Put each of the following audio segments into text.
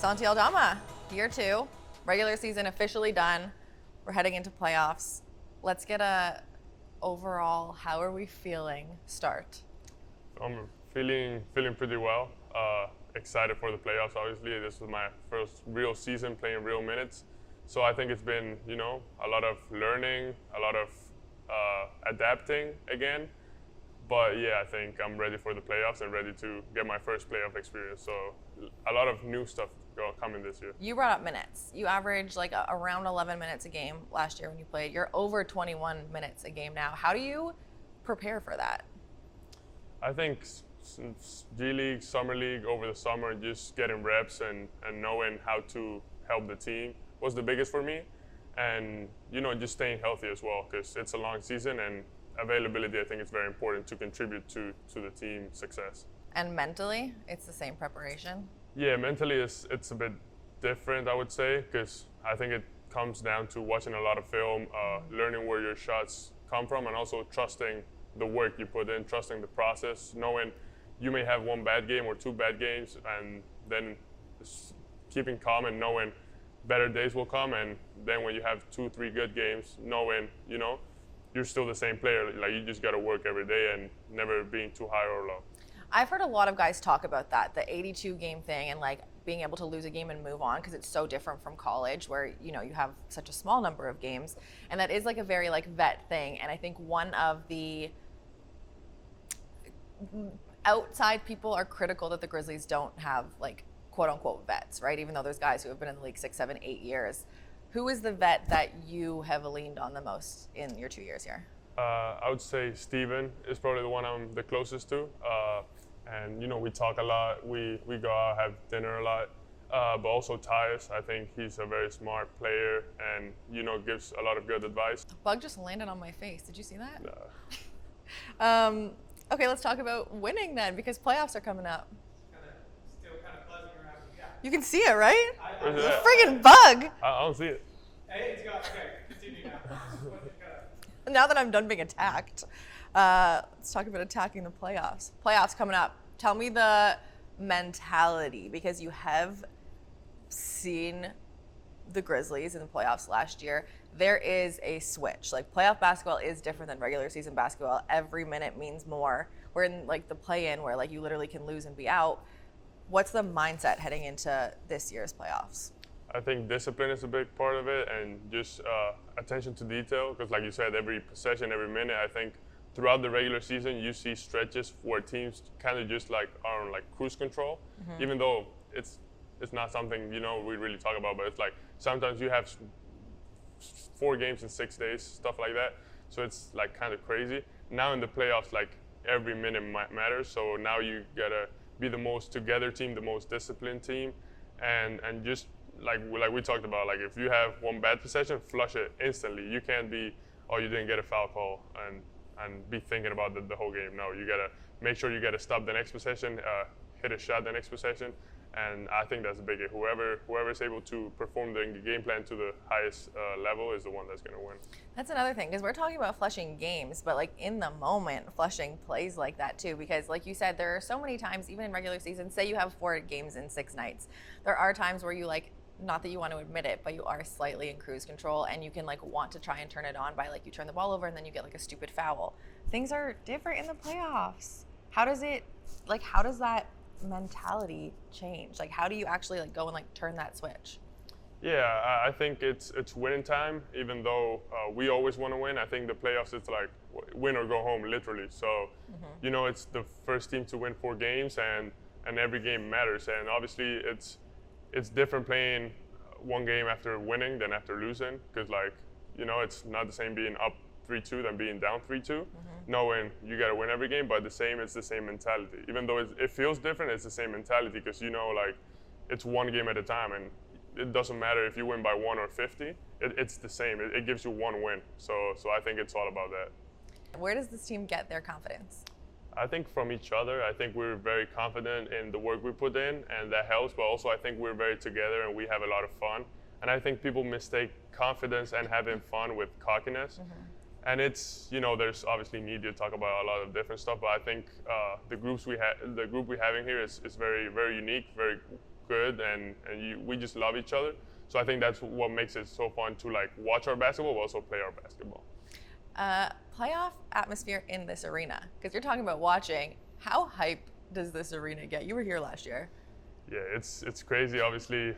Santi Aldama, year 2, regular season officially done. We're heading into playoffs. Let's get a overall, how are we feeling start? I'm feeling pretty well. Excited for the playoffs. Obviously, this was my first real season playing real minutes, so I think it's been a lot of learning, a lot of adapting again. But yeah, I think I'm ready for the playoffs and ready to get my first playoff experience. So a lot of new stuff coming this year. You brought up minutes. You averaged like around 11 minutes a game last year when you played. You're over 21 minutes a game now. How do you prepare for that? I think since G League, Summer League, over the summer, just getting reps and knowing how to help the team was the biggest for me. And, just staying healthy as well, because it's a long season and availability, I think, is very important to contribute to the team's success. And mentally, it's the same preparation? Yeah, mentally it's a bit different, I would say, because I think it comes down to watching a lot of film, learning where your shots come from, and also trusting the work you put in, trusting the process, knowing you may have one bad game or two bad games, and then keeping calm and knowing better days will come, and then when you have 2-3 good games, knowing, you're still the same player. Like, you just got to work every day and never being too high or low. I've heard a lot of guys talk about that, the 82 game thing, and like being able to lose a game and move on, because it's so different from college where, you have such a small number of games. And that is like a very like vet thing. And I think one of the outside people are critical that the Grizzlies don't have like quote unquote vets, right? Even though there's guys who have been in the league 6, 7, 8 years. Who is the vet that you have leaned on the most in your 2 years here? I would say Steven is probably the one I'm the closest to. And, we talk a lot. We go out, have dinner a lot. But also Tyus, I think he's a very smart player and, gives a lot of good advice. The bug just landed on my face. Did you see that? No. Okay, let's talk about winning then, because playoffs are coming up. Still kind of buzzing around. Yeah. You can see it, right? Where's The that? friggin' bug. I don't see it. Hey, it's got, okay, continue now. Now that I'm done being attacked, let's talk about attacking the playoffs. Playoffs coming up. Tell me the mentality, because you have seen the Grizzlies in the playoffs last year. There is a switch. Like, playoff basketball is different than regular season basketball. Every minute means more. We're in like the play-in where like you literally can lose and be out. What's the mindset heading into this year's playoffs? I think discipline is a big part of it, and just attention to detail, because like you said, every possession, every minute, I think throughout the regular season, you see stretches where teams kind of just like are on like cruise control, even though it's not something, we really talk about, but it's like sometimes you have 4 games in 6 days, stuff like that. So it's like kind of crazy. Now in the playoffs, like every minute matters. So now you gotta be the most together team, the most disciplined team, and just like we talked about, like if you have one bad possession, flush it instantly. You can't be, oh, you didn't get a foul call and be thinking about the whole game. No, you gotta make sure you gotta stop the next possession, hit a shot the next possession, and I think that's a big. Whoever is able to perform the game plan to the highest level is the one that's gonna win. That's another thing, because we're talking about flushing games, but like in the moment, flushing plays like that too. Because like you said, there are so many times, even in regular season, say you have 4 games in 6 nights, there are times where you like, not that you want to admit it, but you are slightly in cruise control, and you can like want to try and turn it on by like you turn the ball over and then you get like a stupid foul. Things are different in the playoffs. How does that mentality change? Like, how do you actually like go and like turn that switch? Yeah, I think it's winning time. Even though we always want to win, I think the playoffs it's like win or go home, literally. So, it's the first team to win 4 games, and every game matters. And obviously, it's different playing one game after winning than after losing, because like it's not the same being up 3-2 than being down 3-2. Knowing you got to win every game, but it's the same mentality. Even though it feels different, it's the same mentality, because like it's one game at a time, and it doesn't matter if you win by 1 or 50. It's the same. It gives you one win. So I think it's all about that. Where does this team get their confidence? I think from each other. I think we're very confident in the work we put in, and that helps. But also, I think we're very together and we have a lot of fun. And I think people mistake confidence and having fun with cockiness. And it's, there's obviously need to talk about a lot of different stuff. But I think the group we're having here is very, very unique, very good, and we just love each other. So I think that's what makes it so fun to like watch our basketball, but also play our basketball. Playoff atmosphere in this arena, because you're talking about watching. How hype does this arena get? You were here last year. Yeah, it's crazy. Obviously,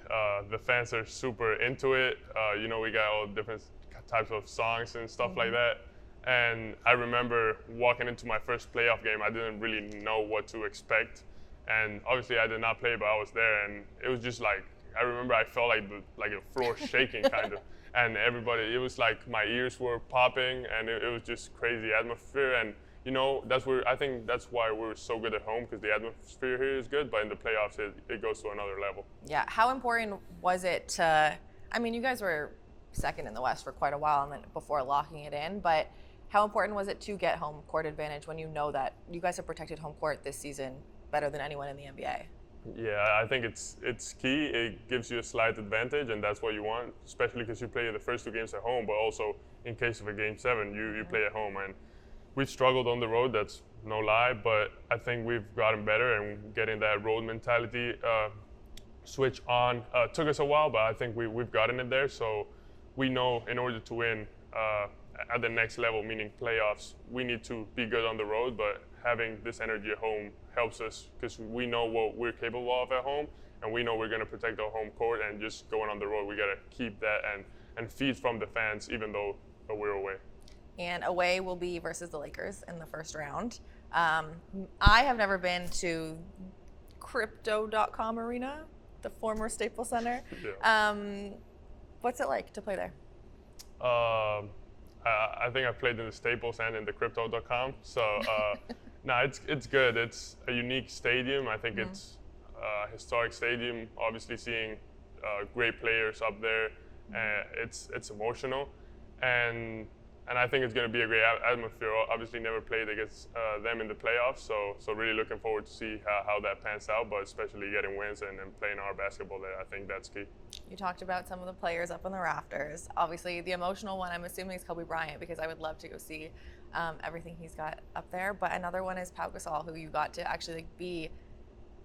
the fans are super into it. We got all different types of songs and stuff like that. And I remember walking into my first playoff game, I didn't really know what to expect. And obviously, I did not play, but I was there, and it was just like, I remember I felt like the floor shaking kind of. And everybody, it was like my ears were popping, and it was just crazy atmosphere. And I think that's why we're so good at home, because the atmosphere here is good, but in the playoffs, it goes to another level. Yeah, how important was it you guys were second in the West for quite a while and then before locking it in, but how important was it to get home court advantage when you know that you guys have protected home court this season better than anyone in the NBA? Yeah, I think it's key. It gives you a slight advantage, and that's what you want, especially because you play the first 2 games at home, but also in case of a Game 7, you play at home. And we've struggled on the road, that's no lie, but I think we've gotten better, and getting that road mentality switch on took us a while, but I think we've gotten it there. So we know in order to win at the next level, meaning playoffs, we need to be good on the road, but having this energy at home helps us because we know what we're capable of at home, and we know we're going to protect our home court, and just going on the road, we got to keep that and feed from the fans, even though we're away. And away will be versus the Lakers in the first round. I have never been to Crypto.com Arena, the former Staples Center. Yeah. What's it like to play there? I think I played in the Staples and in the Crypto.com. So, it's good. It's a unique stadium. I think it's a historic stadium. Obviously, seeing great players up there, it's emotional, and I think it's going to be a great atmosphere. Obviously, never played against them in the playoffs, so really looking forward to see how that pans out. But especially getting wins and playing our basketball there, I think that's key. You talked about some of the players up on the rafters. Obviously, the emotional one, I'm assuming, is Kobe Bryant, because I would love to go see everything he's got up there. But another one is Pau Gasol, who you got to actually be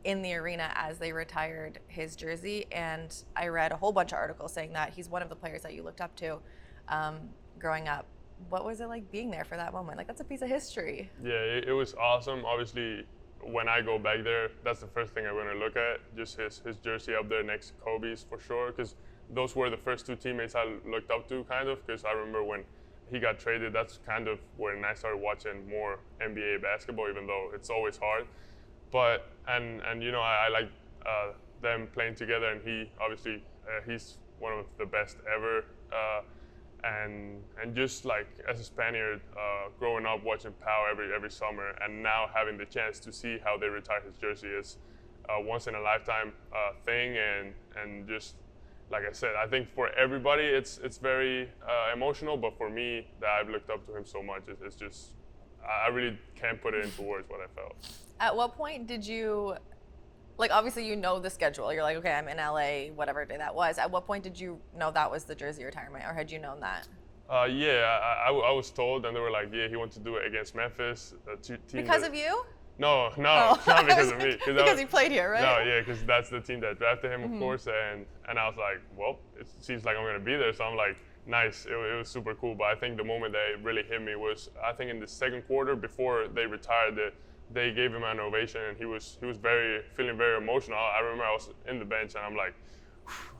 in the arena as they retired his jersey. And I read a whole bunch of articles saying that he's one of the players that you looked up to growing up. What was it like being there for that moment? Like, that's a piece of history. Yeah, it was awesome. Obviously, when I go back there, that's the first thing I'm going to look at, just his jersey up there next to Kobe's for sure, because those were the first 2 teammates I looked up to, kind of, because I remember when he got traded, that's kind of when I started watching more NBA basketball, even though it's always hard. But, and I like them playing together, and he, obviously, he's one of the best ever. And just like as a Spaniard, growing up watching Pau every summer, and now having the chance to see how they retire his jersey is a once in a lifetime thing. And just like I said, I think for everybody it's very emotional, but for me, that I've looked up to him so much, it's just, I really can't put it into words what I felt. At what point did you, like, obviously you know the schedule. You're like, okay, I'm in LA, whatever day that was. At what point did you know that was the jersey retirement, or had you known that? Yeah, I was told, and they were like, yeah, he wanted to do it against Memphis. Because of you? No, not because of me. Because he played here, right? No, yeah, because that's the team that drafted him, of course. And I was like, well, it seems like I'm going to be there. So I'm like, nice. It was super cool. But I think the moment that it really hit me was, I think in the second quarter before they retired, they gave him an ovation, and he was feeling very emotional. I remember I was in the bench, and I'm like,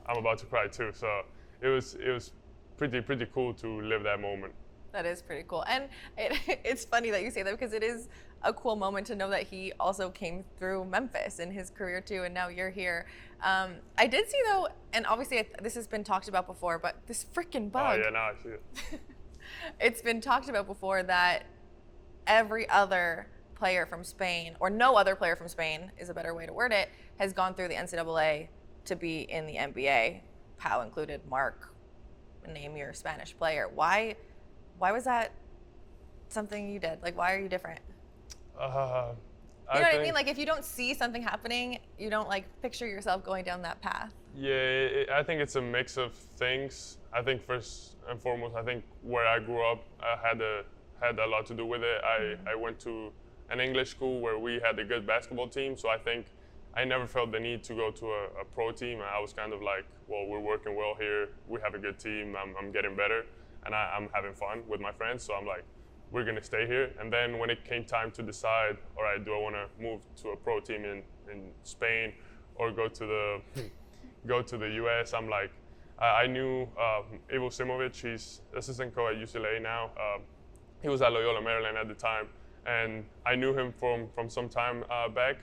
I'm about to cry too. So it was pretty cool to live that moment. That is pretty cool. And it's funny that you say that, because it is a cool moment to know that he also came through Memphis in his career too, and now you're here. I did see though, and obviously this has been talked about before, but this freaking bug. Oh yeah, now I see it. It's been talked about before that every other player from Spain, or no other player from Spain is a better way to word it, has gone through the NCAA to be in the NBA. Pau included. Marc, name your Spanish player. Why was that something you did? Like, why are you different? You know what I mean? Like, if you don't see something happening, you don't like picture yourself going down that path. Yeah, I think it's a mix of things. I think first and foremost, I think where I grew up had a lot to do with it. I went to an English school where we had a good basketball team, so I think I never felt the need to go to a pro team. I was kind of like, well, we're working well here. We have a good team. I'm getting better, and I'm having fun with my friends. So I'm like, we're gonna stay here. And then when it came time to decide, all right, do I want to move to a pro team in Spain or go to the U.S.? I'm like, I knew Ivo Simovic. He's assistant coach at UCLA now. He was at Loyola, Maryland at the time, and I knew him from some time back.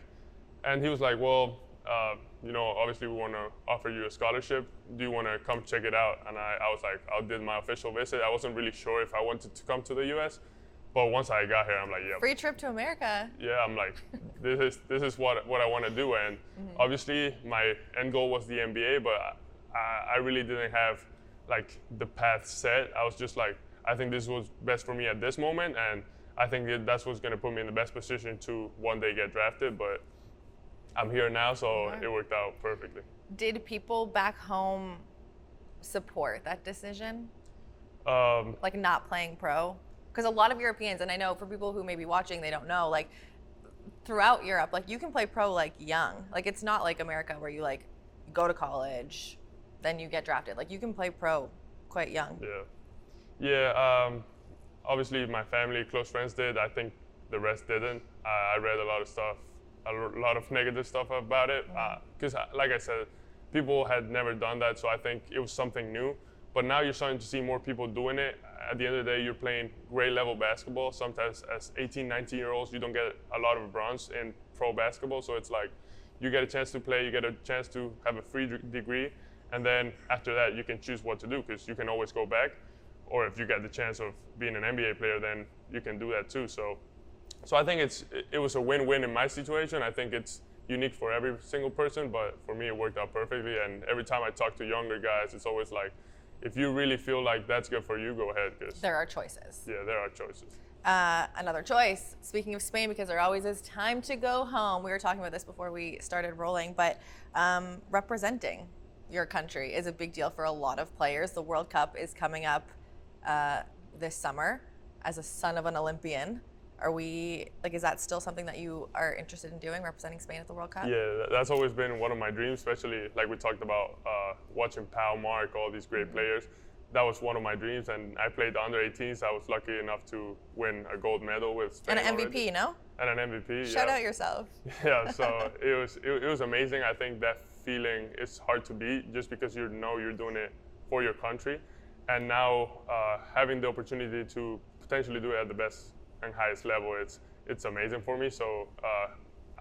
And he was like, well, obviously we want to offer you a scholarship. Do you want to come check it out? And I was like, I did my official visit. I wasn't really sure if I wanted to come to the U.S., but once I got here, I'm like, yeah. Free trip to America. Yeah, I'm like, this is what I want to do. And obviously my end goal was the NBA, but I really didn't have like the path set. I was just like, I think this was best for me at this moment, and I think that's what's going to put me in the best position to one day get drafted. But I'm here now, so it worked out perfectly. Did people back home support that decision? Like not playing pro? Because a lot of Europeans, and I know for people who may be watching, they don't know, like throughout Europe, like you can play pro like young. Like it's not like America where you like go to college, then you get drafted. Like you can play pro quite young. Yeah. Obviously my family, close friends did. I think the rest didn't. I read a lot of stuff, a lot of negative stuff about it. Because like I said, people had never done that, so I think it was something new. But now you're starting to see more people doing it. At the end of the day, you're playing grade level basketball. Sometimes as 18, 19-year-olds, you don't get a lot of bronze in pro basketball. So it's like you get a chance to play, you get a chance to have a free degree. And then after that, you can choose what to do because you can always go back. Or if you get the chance of being an NBA player, then you can do that too. So I think it was a win-win in my situation. I think it's unique for every single person, but for me, it worked out perfectly. And every time I talk to younger guys, it's always like, if you really feel like that's good for you, go ahead. Cause there are choices. Yeah, there are choices. Another choice, speaking of Spain, because there always is time to go home. We were talking about this before we started rolling, but representing your country is a big deal for a lot of players. The World Cup is coming up this summer. As a son of an Olympian, is that still something that you are interested in doing, representing Spain at the World Cup? Yeah, that's always been one of my dreams, especially like we talked about watching Pau, Marc, all these great players. That was one of my dreams, and I played the under 18s. I was lucky enough to win a gold medal with Spain. And an MVP, already. you know? And an MVP, Shout out yourself. Yeah, so it was amazing. I think that feeling is hard to beat just because you know you're doing it for your country. And now having the opportunity to potentially do it at the best and highest level, it's amazing for me. So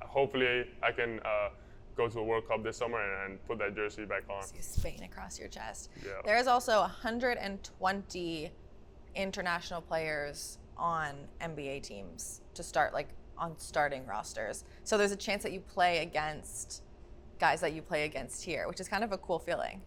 hopefully I can go to a World Cup this summer and put that jersey back on. See Spain across your chest. Yeah. There is also 120 international players on NBA teams to start, like on starting rosters. So there's a chance that you play against guys that you play against here, which is kind of a cool feeling.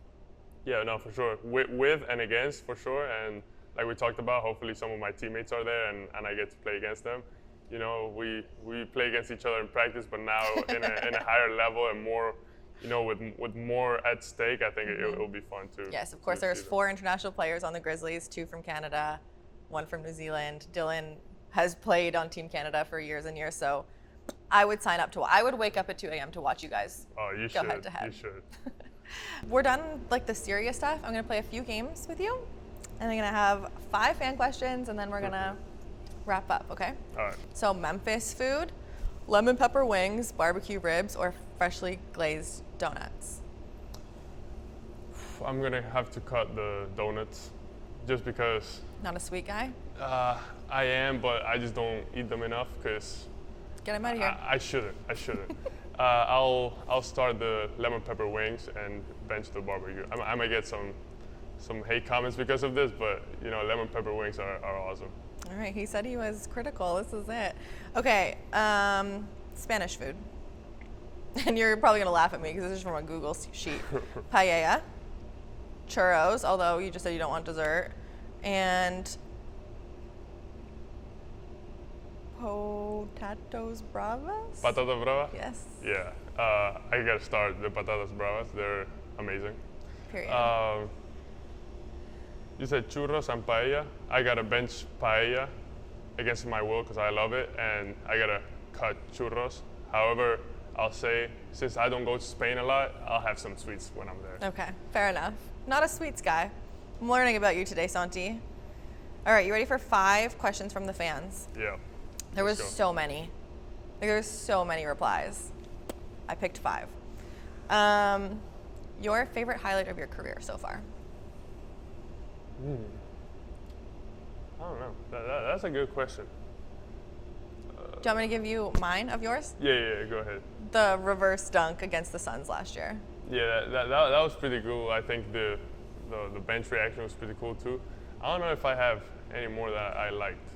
Yeah, no, for sure. With and against, for sure. And like we talked about, hopefully some of my teammates are there and I get to play against them. You know, we play against each other in practice, but now in a higher level and more, you know, with more at stake, I think it'll be fun too. Yes, of course. There's 4 international players on the Grizzlies, 2 from Canada, 1 from New Zealand. Dylan has played on Team Canada for years and years, so I would sign up I would wake up at 2 a.m. to watch you guys go head to head. You should. We're done like the serious stuff. I'm gonna play a few games with you, and I'm gonna have 5 fan questions, and then we're gonna wrap up, okay? All right. So Memphis food, lemon pepper wings, barbecue ribs, or freshly glazed donuts? I'm gonna have to cut the donuts, just because. Not a sweet guy? I am, but I just don't eat them enough because. Get him out of here. I shouldn't. I'll start the lemon pepper wings and bench the barbecue. I might get some hate comments because of this, but you know, lemon pepper wings are awesome. All right, he said he was critical. This is it. Okay, Spanish food. And you're probably gonna laugh at me because this is from a Google sheet. Paella, churros, although you just said you don't want dessert, and patatas bravas? Patatas bravas? Yes. Yeah, I gotta start the patatas bravas. They're amazing. Period. You said churros and paella. I gotta bench paella against my will because I love it, and I gotta cut churros. However, I'll say since I don't go to Spain a lot, I'll have some sweets when I'm there. Okay, fair enough. Not a sweets guy. I'm learning about you today, Santi. All right, you ready for 5 questions from the fans? Yeah. There was Let's go. so many. Like, there was so many replies. I picked 5. Your favorite highlight of your career so far? I don't know. That's a good question. Do you want me to give you mine of yours? Yeah, go ahead. The reverse dunk against the Suns last year. Yeah, that was pretty cool. I think the bench reaction was pretty cool too. I don't know if I have any more that I liked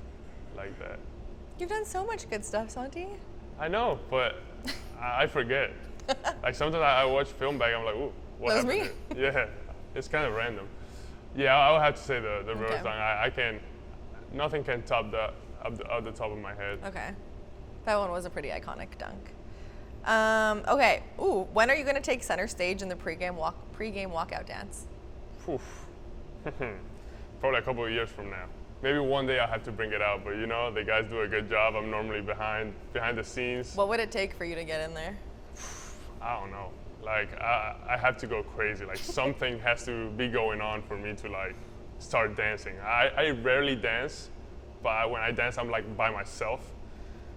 like that. You've done so much good stuff, Santi. I know, but I forget. Like sometimes I watch film back, I'm like, ooh, what That was happened here? Yeah, it's kind of random. Yeah, I would have to say the reverse Okay. dunk. I can, nothing can top that up the top of my head. Okay. That one was a pretty iconic dunk. Okay. Ooh, when are you going to take center stage in the pregame walkout dance? Oof. Probably a couple of years from now. Maybe one day I'll have to bring it out, but you know, the guys do a good job. I'm normally behind the scenes. What would it take for you to get in there? I don't know. Like I have to go crazy. Like something has to be going on for me to like start dancing. I rarely dance, but when I dance, I'm like by myself.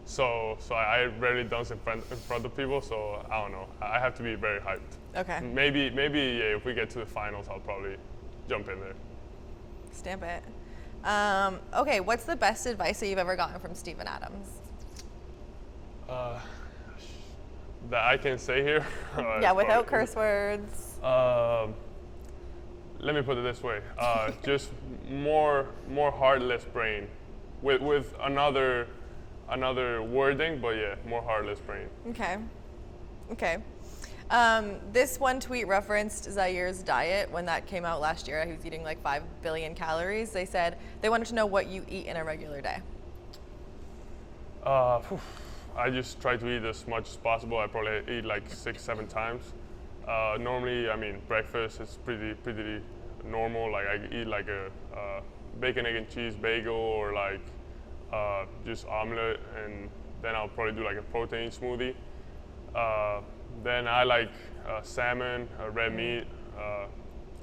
So I rarely dance in front of people. So I don't know. I have to be very hyped. Okay. Maybe yeah, if we get to the finals, I'll probably jump in there. Stamp it. Okay, what's the best advice that you've ever gotten from Steven Adams? That I can say here. Yeah, without curse words. Let me put it this way: just more heartless brain, with another wording, but yeah, more heartless brain. Okay. This one tweet referenced Zaire's diet when that came out last year. He was eating like 5 billion calories. They said they wanted to know what you eat in a regular day. I just try to eat as much as possible. I probably eat like 6-7 times. Normally, I mean, breakfast is pretty normal. Like I eat like a bacon, egg, and cheese bagel, or like just omelet, and then I'll probably do like a protein smoothie. Then I like salmon, red meat,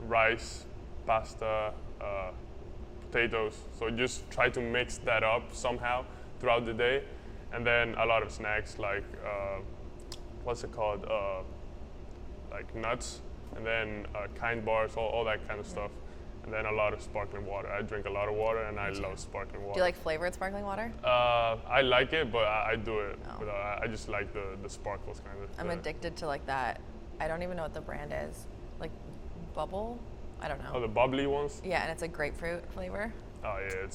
rice, pasta, potatoes. So just try to mix that up somehow throughout the day. And then a lot of snacks like, what's it called? Like nuts, and then kind bars, all that kind of stuff. And then a lot of sparkling water. I drink a lot of water, and I love sparkling water. Do you like flavored sparkling water? I like it, but I do it. Oh. But I just like the sparkles kind of. I'm addicted to like that. I don't even know what the brand is. Like Bubble? I don't know. Oh, the bubbly ones? Yeah, and it's a grapefruit flavor. Oh yeah,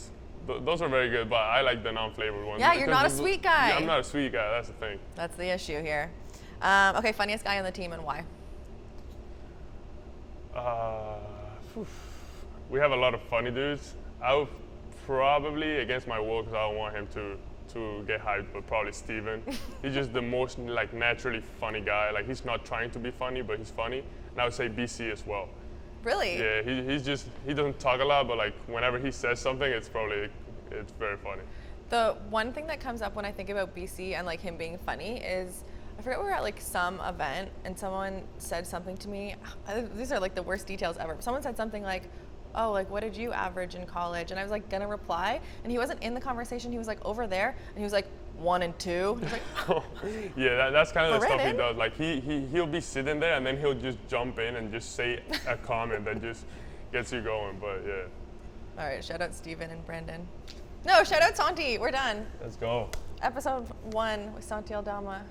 those are very good, but I like the non-flavored ones. Yeah, you're not a sweet guy. Yeah, I'm not a sweet guy. That's the thing. That's the issue here. Okay, funniest guy on the team and why? We have a lot of funny dudes. I would probably, against my will, because I don't want him to get hyped, but probably Steven. He's just the most like naturally funny guy. Like he's not trying to be funny, but he's funny. And I would say BC as well. Really? Yeah, he doesn't talk a lot, but like whenever he says something, it's very funny. The one thing that comes up when I think about BC and like him being funny is, I forget we were at like some event and someone said something to me. These are like the worst details ever. Someone said something like, oh, like what did you average in college? And I was like gonna reply, and he wasn't in the conversation. He was like over there, and he was like 1 and 2. He's like, yeah, that's kind of the stuff he Brandon? does. Like he'll be sitting there, and then he'll just jump in and just say a comment that just gets you going. But yeah. all right, shout out Steven and Brandon. No, shout out Santi. We're done. Let's go. Episode 1 with Santi Aldama.